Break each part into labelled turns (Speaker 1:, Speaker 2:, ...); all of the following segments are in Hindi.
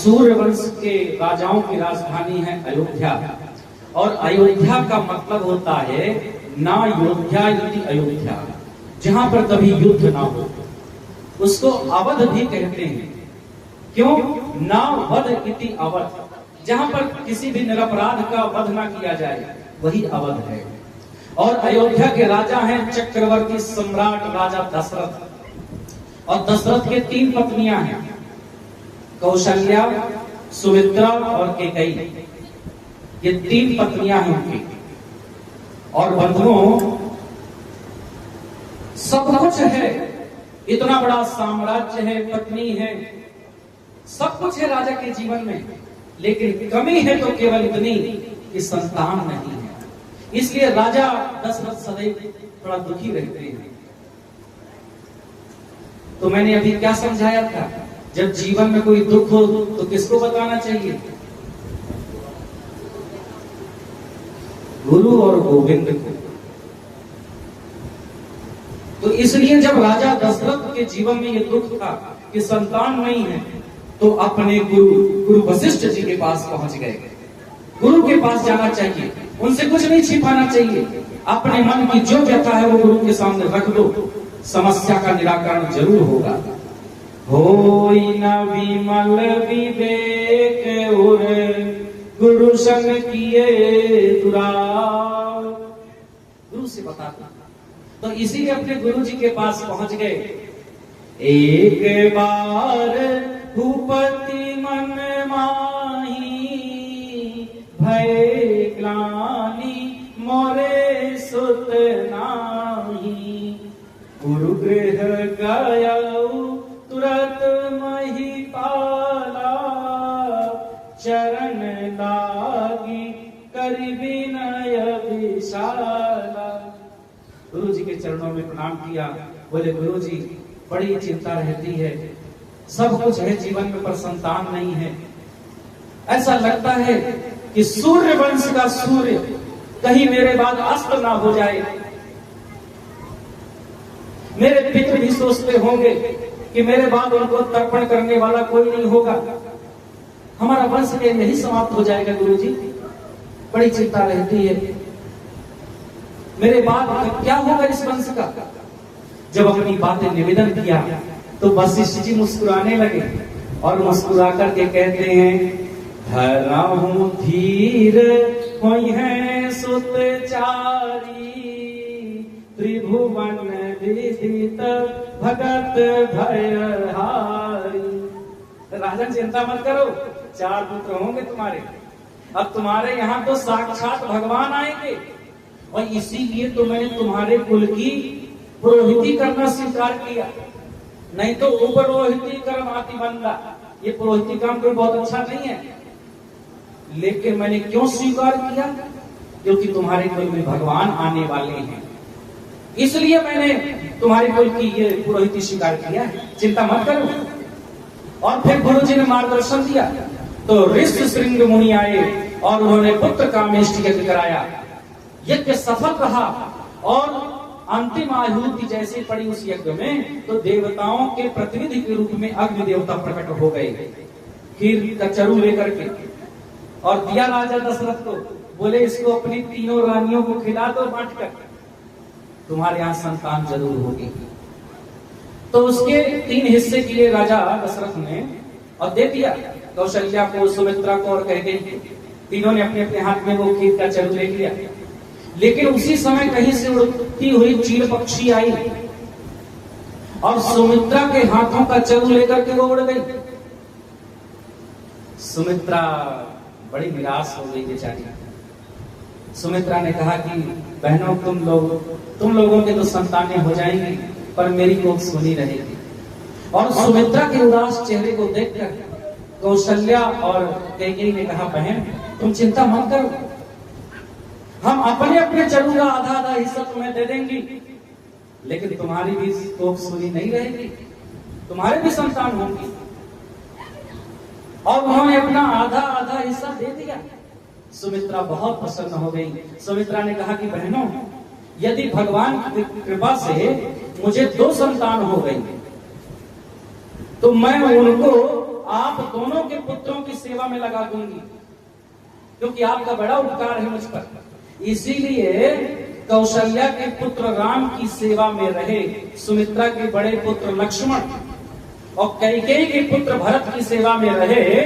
Speaker 1: सूर्यवंश के राजाओं की राजधानी है अयोध्या, और अयोध्या का मतलब होता है ना योध्या इति अयोध्या, जहां पर कभी युद्ध ना हो। उसको अवध भी कहते हैं। क्यों? ना वध इति अवध, जहां पर किसी भी निरपराध का वध ना किया जाए, वही अवध है। और अयोध्या के राजा हैं चक्रवर्ती सम्राट राजा दशरथ, और दशरथ के 3 पत्नियां हैं, कौशल्या, सुमित्रा और कैकेयी। ये 3 पत्नियां हैं उनकी। और बंधुओं, सब कुछ है, इतना बड़ा साम्राज्य है, पत्नी है, सब कुछ है राजा के जीवन में, लेकिन कमी है तो केवल इतनी कि संतान नहीं है। इसलिए राजा दशरथ सदैव थोड़ा दुखी रहते हैं। तो मैंने अभी क्या समझाया था, जब जीवन में कोई दुख हो तो किसको बताना चाहिए? गुरु और गोविंद को। तो इसलिए जब राजा दशरथ के जीवन में ये दुख था कि संतान नहीं है, तो अपने गुरु वशिष्ठ जी के पास पहुंच गए। गुरु के पास जाना चाहिए, उनसे कुछ नहीं छिपाना चाहिए। अपने मन की जो व्यथा है वो गुरु के सामने रख दो, समस्या का निराकरण जरूर होगा। होई न विमल विवेक उर गुरु संग किए दुराव। गुरु से बताता, तो इसीलिए अपने गुरु जी के पास पहुंच गए। एक बार भूपति मन माही भय ग्लानि मोरे सुत नाही। गुरु गृह गयऊ तुरत महिपाला चरण लागी कर विनय विशाला। गुरु जी के चरणों में प्रणाम किया। बोले गुरु जी, बड़ी चिंता रहती है, सब कुछ है जीवन में पर संतान नहीं है। ऐसा लगता है कि सूर्य वंश का सूर्य कहीं मेरे बाद अस्त ना हो जाए। मेरे पितृ भी सोचते होंगे कि मेरे बाद उनको तर्पण करने वाला कोई नहीं होगा, हमारा वंश यही समाप्त हो जाएगा। गुरु जी, बड़ी चिंता रहती है, मेरे बाद क्या होगा इस वंश का। जब अपनी बातें निवेदन किया तो वशिष्ठ जी मुस्कुराने लगे और मुस्कुरा करके कहते हैं, धरा हूं धीर होई है सुतचारी त्रिभुवन विदित भगत भयहारी। राजन चिंता मत करो, 4 पुत्र होंगे तुम्हारे। अब तुम्हारे यहाँ तो साक्षात भगवान आएंगे, और इसीलिए तो मैंने तुम्हारे कुल की पुरोहिती करना स्वीकार किया। नहीं तो उपरोहिती कर्म आति बंदा, ये पुरोहिती काम कोई बहुत अच्छा नहीं है। लेकिन मैंने क्यों स्वीकार किया? क्योंकि तुम्हारे कुल में भगवान आने वाले हैं, इसलिए मैंने तुम्हारे कुल की ये पुरोहिती स्वीकार किया है। चिंता मत करो। और फिर गुरु जी ने मार्गदर्शन दिया, तो ऋषि श्रृंग मुनि आए और उन्होंने पुत्र कामेष्टि यज्ञ कराया। यज्ञ सफल रहा और अंतिम आहुति जैसे पड़ी उस यज्ञ में, तो देवताओं के प्रतिनिधि के रूप में अग्नि देवता प्रकट हो गए, खीर का चरू लेकर के, और दिया राजा दशरथ को। बोले इसको अपनी 3 रानियों को खिला दो बांटकर, तुम्हारे यहाँ संतान जरूर होगी। तो उसके 3 हिस्से के लिए राजा दशरथ ने और दे दिया, कौशल्या को, सुमित्रा को और कैकेयी को। तीनों ने अपने अपने हाथ में वो खीर का चरू ले लिया। लेकिन उसी समय कहीं से उड़ती हुई चील पक्षी आई और सुमित्रा के हाथों का चरू लेकर के वो उड़ गई। सुमित्रा बड़ी निराश हो गई बेचारी। सुमित्रा ने कहा कि बहनों, तुम लोगों के तो संतानें हो जाएंगी, पर मेरी कोख सुनी रहेगी। और सुमित्रा के उदास चेहरे को देखकर कौशल्या और कैकेयी ने कहा, बहन तुम चिंता मत करो, हम अपने अपने चरू का आधा आधा हिस्सा तुम्हें दे देंगी, लेकिन तुम्हारी भी कोख सुनी नहीं रहेगी, तुम्हारे भी संतान होंगी। और उन्होंने अपना आधा आधा हिस्सा दे दिया। सुमित्रा बहुत प्रसन्न हो गई। सुमित्रा ने कहा कि बहनों, यदि भगवान की कृपा से मुझे 2 संतान हो गई, तो मैं उनको आप दोनों के पुत्रों सेवा में लगा दूंगी, क्योंकि आपका बड़ा उपकार है मुझ पर। इसीलिए कौशल्या के पुत्र राम की सेवा में रहे, सुमित्रा के बड़े पुत्र लक्ष्मण और कैकेयी के पुत्र भरत की सेवा में रहे,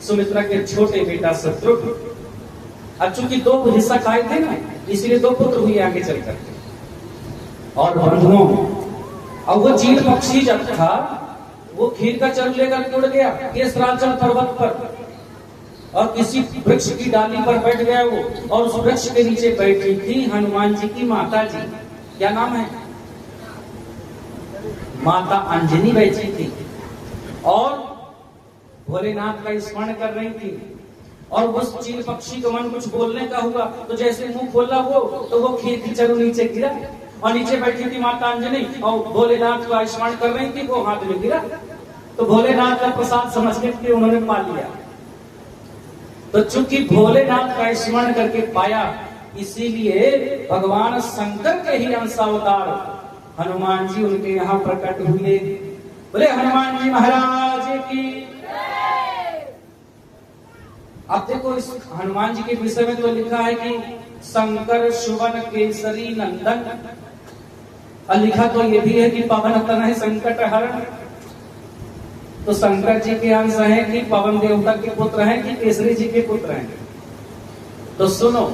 Speaker 1: सुमित्रा के छोटे बेटा शत्रुघ्न। अब चूंकि दो हिस्सा खाए थे ना, इसलिए दो पुत्र हुए आगे चलकर। और बंधुओं, और वो चील पक्षी जब था, वो खीर का चरु लेकर के उड़ गया केसराचल पर्वत पर, और किसी वृक्ष की डाली पर बैठ गया वो, और उस वृक्ष के नीचे बैठी थी हनुमान जी की माता जी। क्या नाम है? माता अंजनी बैठी थी, और भोलेनाथ का स्मरण कर रही थी। और उस चील पक्षी का मन कुछ बोलने का हुआ, तो जैसे मुंह खोला वो, तो वो खीर की चरु नीचे गिरा, और नीचे बैठी थी माता अंजनी और भोलेनाथ का स्मरण कर रही थी, वो हाथ में गिरा। तो भोलेनाथ का प्रसाद समझ के उन्होंने पा लिया। तो चूंकि भोलेनाथ का स्मरण करके पाया, इसीलिए भगवान शंकर के ही अंशावतार हनुमान जी उनके यहाँ प्रकट हुए। बोले हनुमान जी महाराज की। अब देखो, इस हनुमान जी के विषय में तो लिखा है कि शंकर सुवन केसरी नंदन, और लिखा तो ये भी है कि पवन तनय संकट हरण। तो शंकर जी के अंश हैं कि पवन देवता के पुत्र हैं कि केसरी जी के पुत्र हैं? तो सुनो,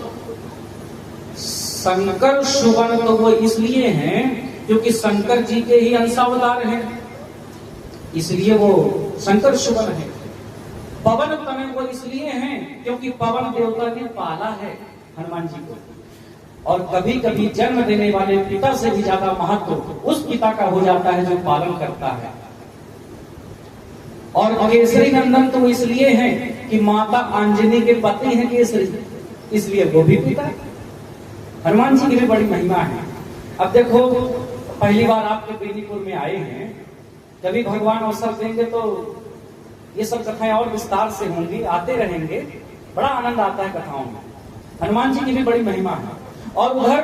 Speaker 1: शंकर सुवन तो वो इसलिए हैं क्योंकि शंकर जी के ही अंशावतार हैं, इसलिए वो शंकर सुवन है। पवन तनय वो इसलिए हैं क्योंकि पवन देवता ने पाला है हनुमान जी को, और कभी कभी जन्म देने वाले पिता से भी ज्यादा महत्व उस पिता का हो जाता है जो पालन करता है। और केसरी नंदन तो इसलिए हैं कि माता अंजनी के पति हैं केसरी, इसलिए वो भी पिता। हनुमान जी की भी बड़ी महिमा है। अब देखो, पहली बार आपके बेनीपुर में आए हैं, कभी भगवान अवसर देंगे तो ये सब कथाएं और विस्तार से होंगी, आते रहेंगे, बड़ा आनंद आता है कथाओं में। हनुमान जी की भी बड़ी महिमा है। और उधर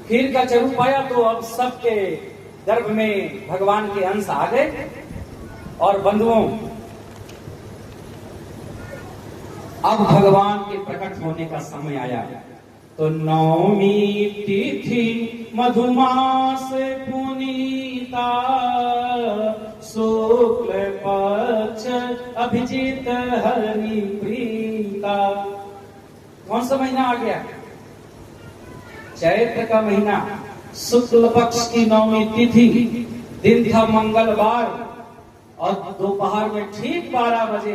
Speaker 1: खीर का चरु पाया तो अब सबके गर्भ में भगवान के अंश आ गए। और बंधुओं, अब भगवान के प्रकट होने का समय आया। तो नवमी तिथि मधुमास पुनीता, शुक्ल पक्ष अभिजित हरि प्रीता। कौन सा महीना आ गया? चैत्र का महीना, शुक्ल पक्ष की नवमी तिथि, दिन था मंगलवार, और दोपहर में ठीक 12 बजे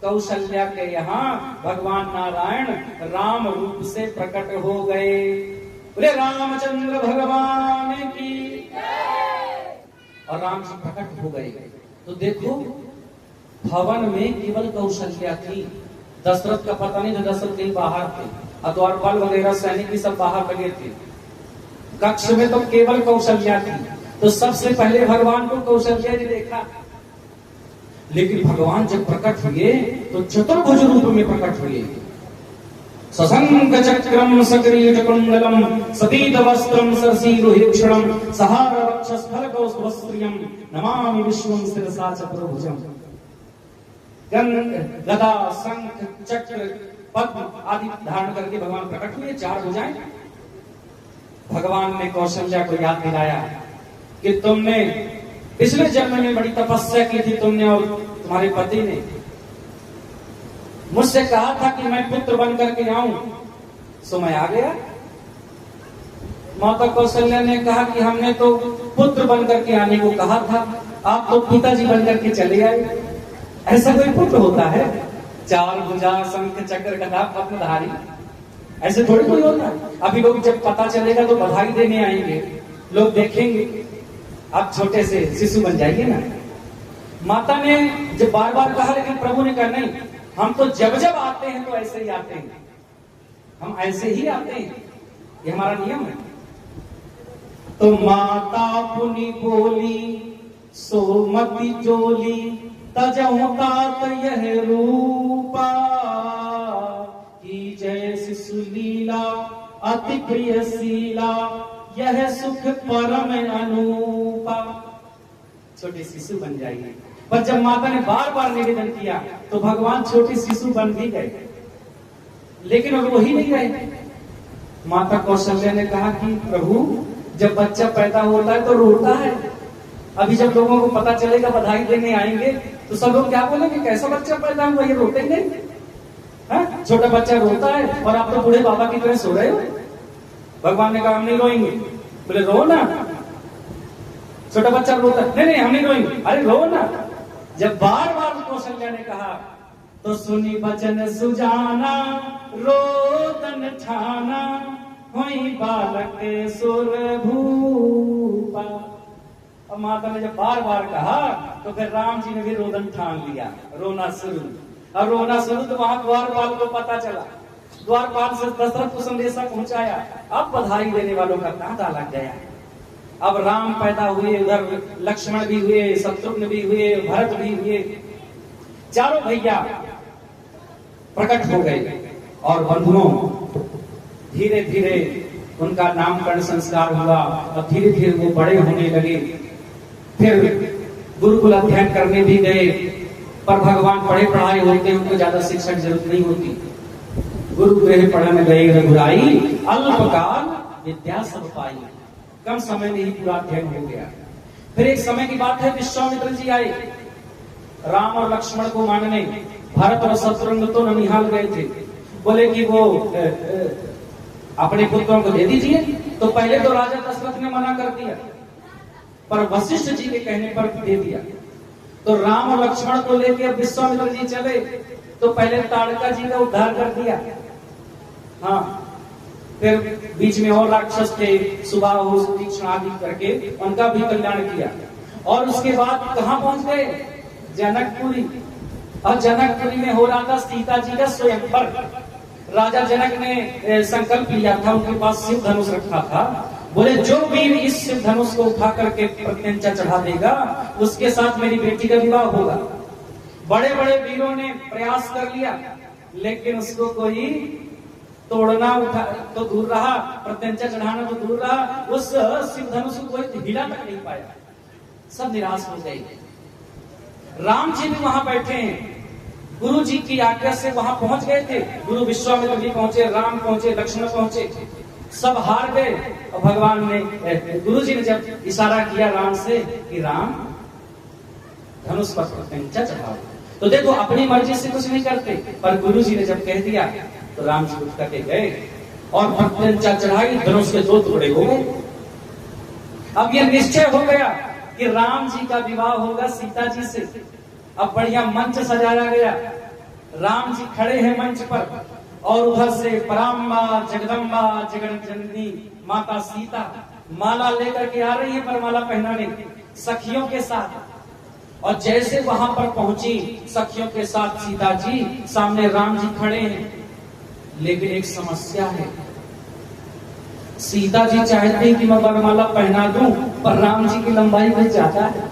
Speaker 1: कौशल्या के यहाँ भगवान नारायण राम रूप से प्रकट हो गए। बोले रामचंद्र भगवान की। और राम जी प्रकट हो गए। तो देखो, भवन में केवल कौशल्या थी, दशरथ का पता नहीं, जो दशरथ कहीं बाहर थे, और द्वारपाल वगैरह सैनिक भी सब बाहर लगे थे। कक्ष में तो केवल कौशल्या थी। तो सबसे पहले भगवान को कौशल्या ने देखा। लेकिन भगवान जब प्रकट हुए तो चतुर्भुज रूप में प्रकट हुए। सशंख चक्रम सक्रिय कुंडलम सतीत वस्त्रम सरसीरुहेक्षणम सहार वक्षस्थल कौस्तुभस्त्रियम नमामि विश्वम शिरसा चतुर्भुजम। गदा शंख चक्र पद्म आदि धारण करके भगवान प्रकट हुए, 4 भुजाएं। भगवान ने कौशल्या को याद दिलाया कि तुमने पिछले जन्म में बड़ी तपस्या की थी, तुमने और तुम्हारे पति ने। मुझसे कहा था कि मैं पुत्र बन करके आऊं, सो मैं आ गया। माता कौशल्या ने कहा कि हमने तो पुत्र बन करके आने को कहा था, आप तो पिताजी बन करके चले आए। ऐसा कोई पुत्र होता है? 4 भुजा शंख चक्र गदा पद्मधारी, ऐसे थोड़ी कोई होता। अभी लोग जब पता चलेगा तो बधाई देने आएंगे, लोग देखेंगे आप छोटे से शिशु बन जाएंगे ना। माता ने जब बार बार कहा, लेकिन प्रभु ने कहा नहीं, हम तो जब जब आते हैं तो ऐसे ही आते हैं, हम ऐसे ही आते हैं, ये हमारा नियम है। तो माता पुनि बोली सोमति जोली, तजहु तात यह रूपा, की जय शिशु लीला अति प्रिय शीला, यह सुख परम अनूपा। छोटे शिशु बन जाइए। पर जब माता ने बार बार निवेदन किया तो भगवान छोटे शिशु बन भी गए, लेकिन अब वही नहीं गए। माता कौशल्या ने कहा कि प्रभु जब बच्चा पैदा होता है तो रोता है, अभी जब लोगों को पता चलेगा बधाई देने आएंगे तो सब लोग क्या बोलेंगे, कैसा बच्चा पैदा हुआ, ये रोते ही नहीं है? छोटा बच्चा रोता है और आप तो बूढ़े बाबा की तरह सो रहे हो। भगवान ने कहा हम नहीं रोएंगे। बोले रो ना, छोटा बच्चा रोता है, नहीं हम नहीं रोएंगे, अरे रो ना। जब बार बार कौशल्या ने कहा तो सुनी बचन सुजाना रोदन ठाना हुई बालक सुर भूपा। अब माता ने जब बार बार कहा तो फिर राम जी ने भी रोदन ठान लिया, रोना शुरू। और रोना शुरू तो वहां द्वारपाल को पता चला, द्वारपाल से दशरथ को संदेशा पहुंचाया। अब बधाई देने वालों का तांता लग गया। अब राम पैदा हुए, उधर लक्ष्मण भी हुए, शत्रुघ्न भी हुए, भरत भी हुए, चारों भैया प्रकट हो गए। और बंधुओं धीरे धीरे उनका नामकरण संस्कार हुआ और धीरे धीरे वो बड़े होने लगे। फिर गुरुकुल अध्ययन करने भी गए, पर भगवान पढ़े पढ़ाए होते, उनको ज्यादा शिक्षा की जरूरत नहीं होती। गुरु गृह पढ़ने गए रघुराई, अल्पकाल विद्या सब पाई। कम समय में ही पूरा अध्ययन हो गया। फिर एक समय की बात है, विश्वामित्र जी आए राम और लक्ष्मण को मानने। भरत और शत्रुघ्न तो ननिहाल गए थे, बोले कि वो अपने पुत्रों को दे दीजिए। तो पहले तो राजा दशरथ ने मना कर दिया, पर वशिष्ठ जी के कहने पर दे दिया। तो राम और लक्ष्मण को लेकर विश्वामित्र जी चले, तो पहले ताड़का जी का उद्धार कर दिया। हाँ, फिर बीच में और राक्षस थे, सुबाहु तीक्ष्ण आदि करके उनका भी कल्याण किया। और उसके बाद कहां पहुंच गए, जनकपुरी। और जनकपुरी में हो रहा था सीता जी का स्वयंवर। राजा जनक ने संकल्प लिया था, उनके पास शिव धनुष रखा था। बोले जो वीर इस शिव धनुष को उठा करके प्रत्यंचा चढ़ा देगा उसके साथ मेरी बेटी का विवाह होगा। बड़े बड़े वीरों ने प्रयास कर लिया, लेकिन उसको कोई तोड़ना उठा तो दूर रहा, प्रत्यंचा चढ़ाना तो दूर रहा, उस शिव धनुष को कोई हिला तक नहीं पाया। सब निराश हो गए। राम जी भी वहां बैठे हैं, गुरु जी की आज्ञा से वहां पहुंच गए थे। गुरु विश्वामित्र जी पहुंचे, राम पहुंचे, लक्ष्मण पहुंचे, सब हार गए। और भगवान ने, गुरु जी ने जब इशारा किया राम से कि राम धनुष पर प्रत्यंचा चढ़ाओ, तो देखो अपनी मर्जी से कुछ नहीं करते, पर गुरु जी ने जब कह दिया तो राम जी उठ करके गए और प्रत्यंचा चढ़ाई, धनुष के 2 टुकड़े हो गए। अब यह निश्चय हो गया कि राम जी का विवाह होगा सीता जी से। अब बढ़िया मंच सजाया गया, राम जी खड़े हैं मंच पर और उधर से पराम्बा जगदम्बा जगत जननी माता सीता माला लेकर के आ रही है, वरमाला पहनाने सखियों के साथ। और जैसे वहां पर पहुंची सखियों के साथ सीता जी, सामने राम जी खड़े हैं। लेकिन एक समस्या है, सीता जी चाहते हैं कि मैं वरमाला पहना दूं, पर राम जी की लंबाई बहुत ज्यादा है।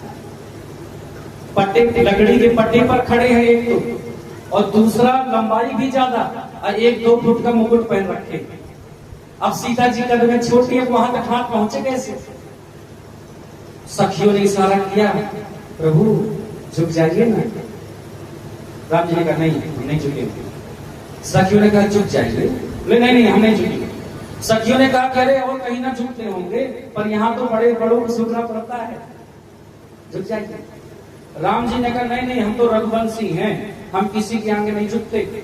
Speaker 1: पट्टे, लकड़ी के पट्टे पर खड़े हैं एक तो, और दूसरा लंबाई भी ज्यादा, और 1-2 फुट का मुकुट पहन रखे। अब सीता जी कद में छोटी है, वहां तक हाथ पहुंचे कैसे? सखियों ने इशारा किया, प्रभु झुक जाइए ना। राम जी ने कहा नहीं, हम नहीं झुकेंगे। सखियों ने कहा झुक जाइए, बोले नहीं हम नहीं झुकेंगे। सखियों ने कहा अरे और कहीं ना झुकते होंगे, पर यहाँ तो बड़े बड़ों को झुकना पड़ता है, झुक जाइए। राम जी ने कहा नहीं हम तो रघुवंशी हैं, हम किसी के आगे नहीं झुकते।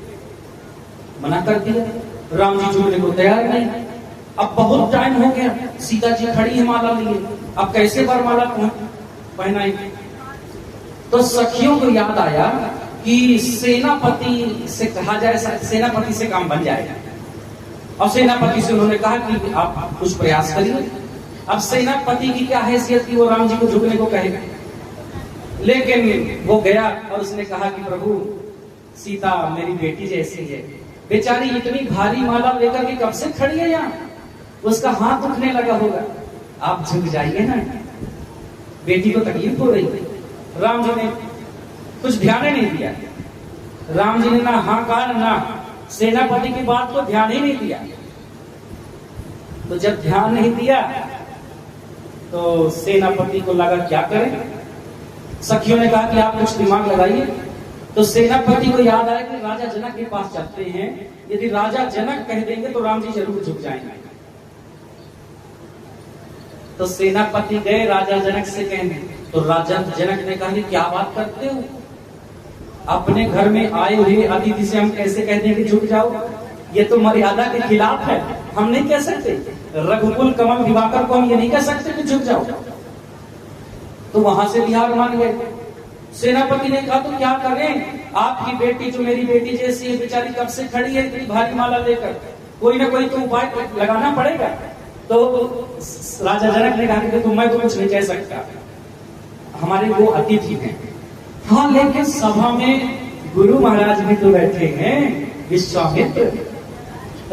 Speaker 1: मना कर दिया, राम जी झुकने को तैयार नहीं। अब बहुत टाइम हो गया, सीता जी खड़ी है माला लिए, अब कैसे वरमाला पहनाएंगे? तो सखियों को याद आया कि सेनापति से कहा जाए, सेनापति से काम बन जाएगा। और सेनापति से उन्होंने कहा कि आप कुछ प्रयास करिए। अब सेनापति की क्या हैसियत थी वो राम जी को झुकने को कहेगा? लेकिन वो गया और उसने कहा कि प्रभु सीता मेरी बेटी जैसी है, बेचारी इतनी भारी माला लेकर के कब से खड़ी है यहाँ, उसका हाथ दुखने लगा होगा, आप झुक जाइए ना, बेटी को तकलीफ हो रही है। राम जी ने कुछ ध्यान ही नहीं दिया। राम जी ने ना हाँ कहा ना सेनापति की बात को ध्यान ही नहीं दिया। तो जब ध्यान नहीं दिया तो सेनापति को लगा क्या करें। सखियों ने कहा कि आप कुछ दिमाग लगाइए। तो सेनापति को याद आया कि राजा जनक के पास चलते हैं, यदि राजा जनक कह देंगे तो राम जी जरूर झुक जाएंगे। तो सेनापति गए राजा जनक से कहने, तो राजा जनक ने कहा कि क्या बात करते हो, अपने घर में आए हुए अतिथि से हम कैसे कह दें कि झुक जाओ, ये तो मर्यादा के खिलाफ है, हम नहीं कह सकते। रघुकुल कमल दिवाकर को हम ये नहीं कह सकते कि झुक जाओ। तो वहां से बिहार मान गए। सेनापति ने कहा तो क्या करें, आपकी बेटी जो मेरी बेटी जैसी है बेचारी कब से खड़ी है इतनी भारी माला लेकर, कोई ना कोई तो उपाय लगाना पड़ेगा। तो राजा जनक ने कहा कि मैं तो कुछ नहीं कह सकता, हमारे वो अतिथि हैं। हाँ, लेकिन सभा में गुरु महाराज भी तो बैठे हैं, विश्वामित्र।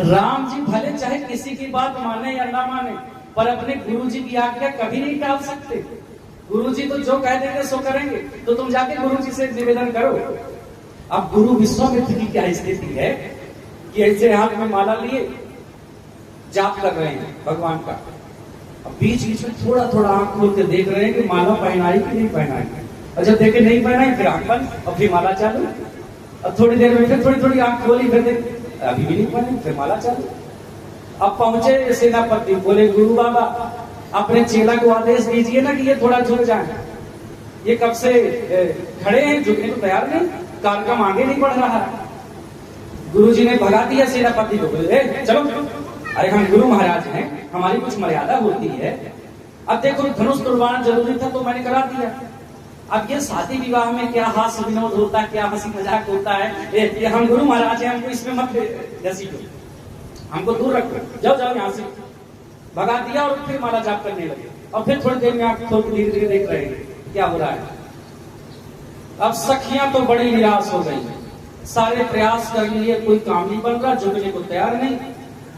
Speaker 1: राम जी भले चाहे किसी की बात माने या ना माने, पर अपने गुरु जी की आज्ञा कभी नहीं टाल सकते। गुरु जी तो जो कह देंगे सो करेंगे, तो तुम जाके गुरु जी से निवेदन करो। अब गुरु विश्वामित्र की क्या स्थिति है कि ऐसे हाथ में माला लिए जाप कर रहे हैं भगवान का। अब बीच बीच में थोड़ा थोड़ा आंख खोल के देख रहे हैं कि माला पहनाई कि नहीं पहनाई, और जब देखे नहीं पहनाई फिर आंख बंद और फिर माला चालू। अब थोड़ी देर में फिर थोड़ी थोड़ी आंख खोली, फिर देख अभी भी नहीं पहनी, फिर माला चालू। अब पहुंचे सेनापति, बोले गुरु बाबा अपने चेला को आदेश दीजिए ना कि ये थोड़ा झुक जाए, ये कब से खड़े हैं, झुकने को तैयार नहीं, कार्यक्रम आगे नहीं बढ़ रहा। गुरुजी ने भगा दिया सेनापति को, बोले चलो, अरे हम गुरु महाराज हैं, हमारी कुछ मर्यादा होती है। अब देखो धनुष तुड़वाना जरूरी था तो मैंने करा दिया। अब ये शादी विवाह में क्या हास्य विनोद होता है, क्या हंसी मजाक होता है, ये हम गुरु महाराज हैं, हमको इसमें मत घसीटो, हमको दूर रखो, जाओ जाओ यहाँ से। भगा दिया और फिर माला जाप करने लगे। और फिर थोड़ी देर में आप थोड़ी धीरे धीरे देख रहे हैं क्या हो रहा है। अब सखियां तो बड़ी निराश हो गई, सारे प्रयास कर लिए, कोई काम नहीं बन रहा, झुकने को तैयार नहीं।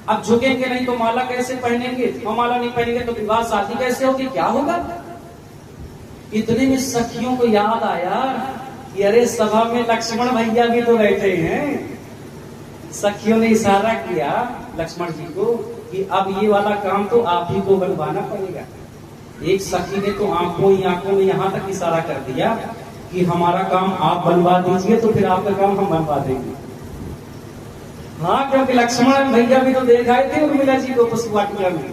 Speaker 1: अब झुकेंगे नहीं तो माला कैसे पहनेंगे, और माला नहीं पहनेंगे तो विवाह शादी कैसे होगी, क्या होगा। इतने में सखियों को याद आया कि अरे सभा में लक्ष्मण भैया भी तो बैठे हैं। सखियों ने इशारा किया लक्ष्मण जी को कि अब ये वाला काम तो आप ही को बनवाना पड़ेगा। एक सखी ने तो आंखों में यहां तक इशारा कर दिया कि हमारा काम आप बनवा दीजिए, तो फिर आपका काम हम बनवा देंगे। हाँ, क्योंकि लक्ष्मण भैया भी तो देख आए थे उर्मिला जी को पुष्प वाटिका में।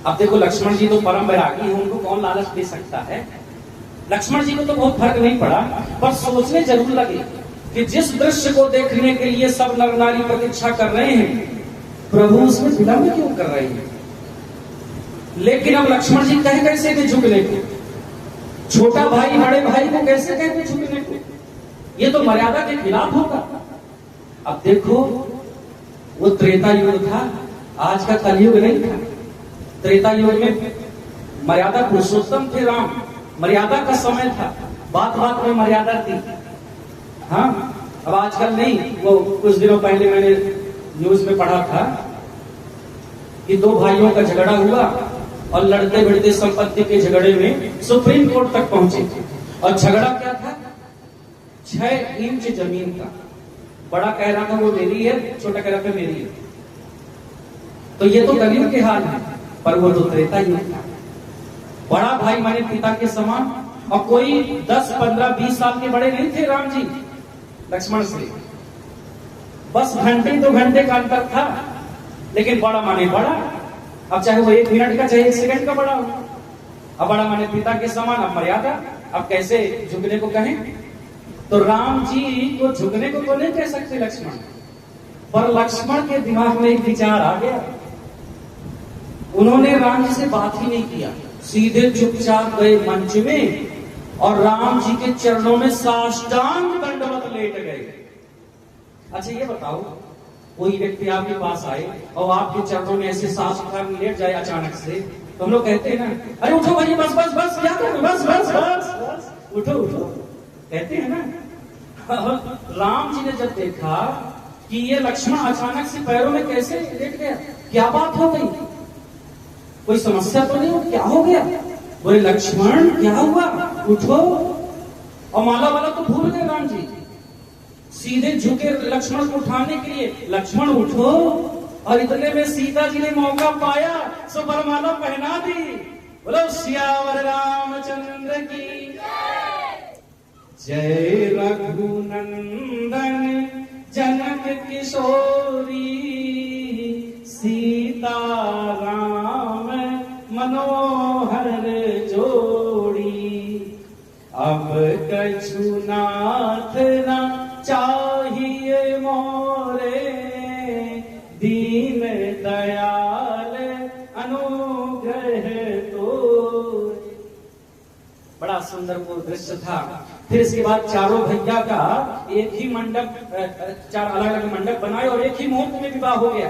Speaker 1: अब देखो लक्ष्मण जी तो परम वैरागी हैं, उनको कौन लालच दे सकता है। लक्ष्मण जी को तो बहुत फर्क नहीं पड़ा, पर सोचने जरूर लगे कि जिस दृश्य को देखने के लिए सब नर नारी प्रतीक्षा कर रहे हैं, प्रभु उसमें विलंब क्यों कर रहे हैं। लेकिन अब लक्ष्मण जी कहे कैसे कि झुकने को, छोटा भाई बड़े भाई को कैसे कहते झुकने को, ये तो मर्यादा के खिलाफ होगा। अब देखो वो त्रेता युग था, आज का कलयुग नहीं था। त्रेता युग में मर्यादा पुरुषोत्तम थे राम, मर्यादा का समय था, बात बात में मर्यादा थी। हाँ, अब आजकल नहीं। वो कुछ दिनों पहले मैंने न्यूज में पढ़ा था कि दो भाइयों का झगड़ा हुआ और लड़ते भिड़ते संपत्ति के झगड़े में सुप्रीम कोर्ट तक पहुंचे। और झगड़ा क्या था, 6 इंच जमीन का। बड़ा कह रहा था वो मेरी है, छोटा कह रहा था मेरी है। तो ये तो कलयुग के हाल है, पर वो तो त्रेता युग था। बड़ा भाई माने पिता के समान, और कोई 10, 15, 20 साल के बड़े नहीं थे राम जी लक्ष्मण से, बस घंटे 2 घंटे का अंतर था। लेकिन बड़ा माने बड़ा, अब चाहे वो 1 मिनट का चाहे 1 सेकंड का बड़ा हो। अब बड़ा माने पिता के समान, अब मर्यादा, अब कैसे झुकने को कहें। तो राम जी को झुकने को तो नहीं कह सकते लक्ष्मण, पर लक्ष्मण के दिमाग में एक विचार आ गया। उन्होंने राम जी से बात ही नहीं किया, सीधे चुपचाप गए मंच में और राम जी के चरणों में साष्टांग दंडवत लेट गए। अच्छा ये बताओ, कोई व्यक्ति आपके पास आए और आपके चरणों में ऐसे साष्टांग लेट जाए अचानक से, तो हम लोग कहते हैं ना, अरे उठो भाई, बस बस बस, क्या कर रहे, बस बस बस बस, उठो उठो, कहते हैं ना। राम जी ने जब देखा कि ये लक्ष्मण अचानक से पैरों में कैसे लेट गया, क्या बात हो गई, कोई समस्या तो नहीं हो, क्या हो गया। बोले लक्ष्मण क्या हुआ, उठो। और माला वाला तो भूल गए राम जी, सीधे झुके लक्ष्मण को उठाने के लिए, लक्ष्मण उठो। और इतने में सीता जी ने मौका पाया, सो वरमाला पहना दी। बोलो सियावर रामचंद्र की जय रघुनंदन जनक किशोरी, सीता राम मनोहर जोड़ी। अब कछु नाथ न चाहिए मोरे, दीन दयाल अनुग्रह तो। बड़ा सुंदर वो दृश्य था। फिर इसके बाद चारों भैया का एक ही मंडप, चार अलग अलग मंडप बनाए और एक ही मुहूर्त में विवाह हो गया,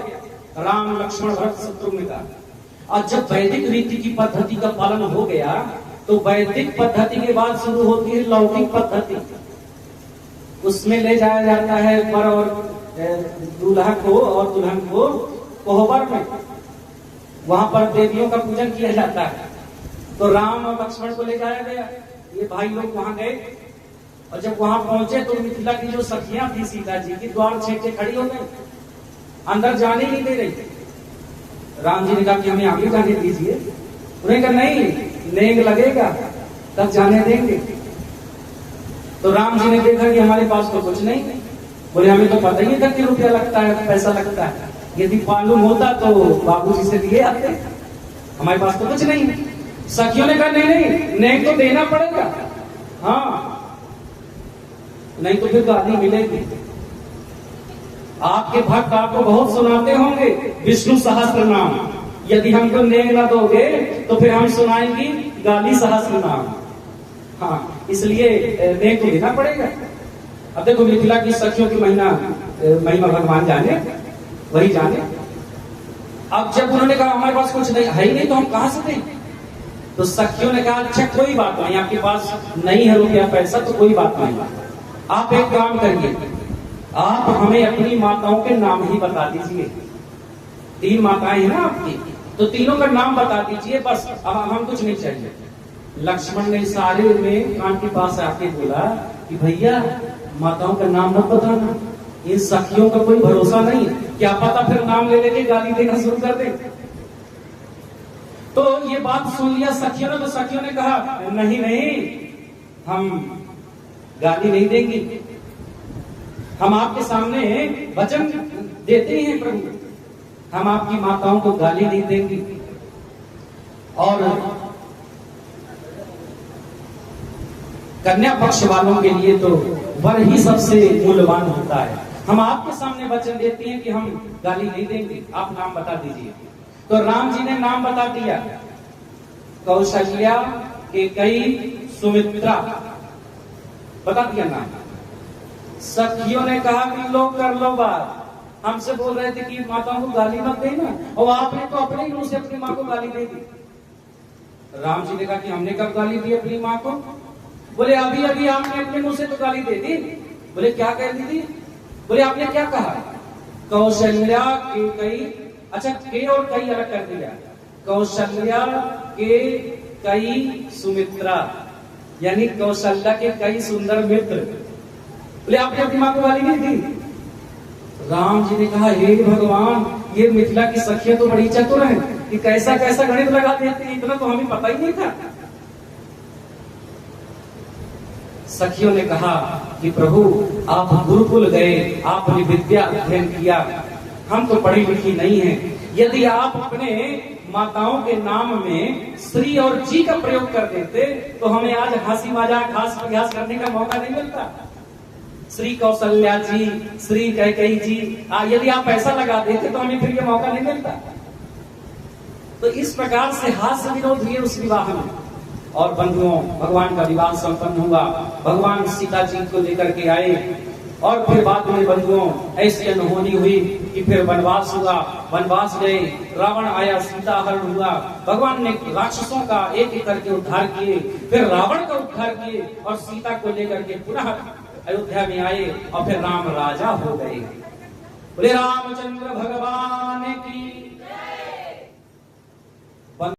Speaker 1: राम लक्ष्मण भरत शत्रुघ्न का। और जब वैदिक रीति की पद्धति का पालन हो गया तो वैदिक पद्धति के बाद शुरू होती है लौकिक पद्धति। उसमें ले जाया जाता है वर और दूल्हा को और दुल्हन को कोहबर में, वहां पर देवियों का पूजन किया जाता है। तो राम और लक्ष्मण को ले जाया गया, ये भाई लोग वहां गए और जब वहां पहुंचे तो मिथिला की जो सखियां थी सीता जी की, द्वार छेड़ के खड़ी हो गई, अंदर जाने नहीं दे रही। राम जी ने कहा कि हमें आगे जाने दीजिए। उन्हें कहा नहीं, नेंग लगेगा तब जाने देंगे। तो राम जी ने देखा कि हमारे पास तो कुछ नहीं। बोले हमें तो पता ही था कि रुपया लगता है, पैसा लगता है, यदि मालूम होता तो बाबूजी से लिए आते, हमारे पास तो कुछ नहीं। सखियों ने कहा नहीं नहीं, नेंग तो देना पड़ेगा, हाँ नहीं तो फिर गाली मिलेगी। आपके भक्त आपको बहुत सुनाते होंगे विष्णु सहस्त्र नाम, यदि हमको नेंग ना दोगे तो फिर हम सुनाएंगी गाली सहस्त्र नाम। हाँ, इसलिए नेंग तो देना पड़ेगा। अब देखो मिथिला की सखियों की महिमा भगवान जाने, वही जाने। अब जब उन्होंने कहा हमारे पास कुछ नहीं है ही नहीं तो हम कहां से दें, तो सखियों ने कहा अच्छा कोई बात नहीं, आपके पास नहीं है रुपया पैसा तो कोई बात नहीं, आप एक काम करिए, आप हमें अपनी माताओं के नाम ही बता दीजिए। 3 माताएं हैं ना आपकी, तो तीनों का नाम बता दीजिए बस, अब हम कुछ नहीं चाहिए। लक्ष्मण ने सारे में कान के पास आके बोला कि भैया माताओं का नाम मत बताना, इन सखियों का कोई भरोसा नहीं, क्या पता फिर नाम ले लेके गाली देना शुरू कर दे। तो ये बात सुन लिया सखियों ने, तो सखियों ने कहा नहीं नहीं, हम गाली नहीं देंगे, हम आपके सामने वचन देते हैं प्रभु, हम आपकी माताओं को गाली नहीं देंगे। और कन्या पक्ष वालों के लिए तो वर ही सबसे मूल्यवान होता है। हम आपके सामने वचन देते हैं कि हम गाली नहीं देंगे, आप नाम बता दीजिए। तो राम जी ने नाम बता दिया, कौशल्या, कैकेयी, सुमित्रा, बता दिया नाम। सखियों ने कहा कि लो कर लो बात, हमसे बोल रहे थे कि माताओं को गाली मत देना, और आपने तो अपने ही मुंह से अपनी माँ को गाली दे दी। राम जी ने कहा कि हमने कब गाली दी अपनी माँ को? बोले अभी अभी आपने अपने मुंह से तो गाली दे दी। बोले क्या कह दी थी? बोले आपने क्या कहा? कौशल्या, कैकेयी, अच्छा के और कई अलग कर दिया, कौशल्या, कैकेयी, सुमित्रा, यानी कौशल्या के कई सुंदर मित्र। बोले आपने अपनी मां को गाली नहीं दी? राम जी ने कहा हे भगवान, ये मिथिला की सखियां तो बड़ी चतुर हैं, कि कैसा कैसा गणित लगा देती है, इतना तो हमें पता ही नहीं था। सखियों ने कहा कि प्रभु आप गुरुकुल गए, आपने विद्या अध्ययन किया, हम तो पढ़ी लिखी नहीं हैं, यदि आप अपने माताओं के नाम में श्री और जी का प्रयोग कर देते तो हमें आज हंसी मजाक हास प्रयास करने का मौका नहीं मिलता। श्री कौशल्या जी, श्री कैकेयी जी, यदि आप ऐसा लगा देते तो हमें फिर ये मौका नहीं मिलता। तो इस प्रकार से हास्य विनोद हुए उस विवाह में। और बंधुओं, भगवान का विवाह संपन्न हुआ, भगवान सीता जी को लेकर के आए, और फिर बाद में बंधुओं ऐसी अनहोनी हुई कि फिर वनवास हुआ, वनवास गए, रावण आया, सीता हरण हुआ, भगवान ने राक्षसों का एक एक करके उद्धार किए, फिर रावण का उद्धार किए और सीता को लेकर के पुनः अयोध्या में आए और फिर राम राजा हो गए। बोले रामचंद्र भगवान की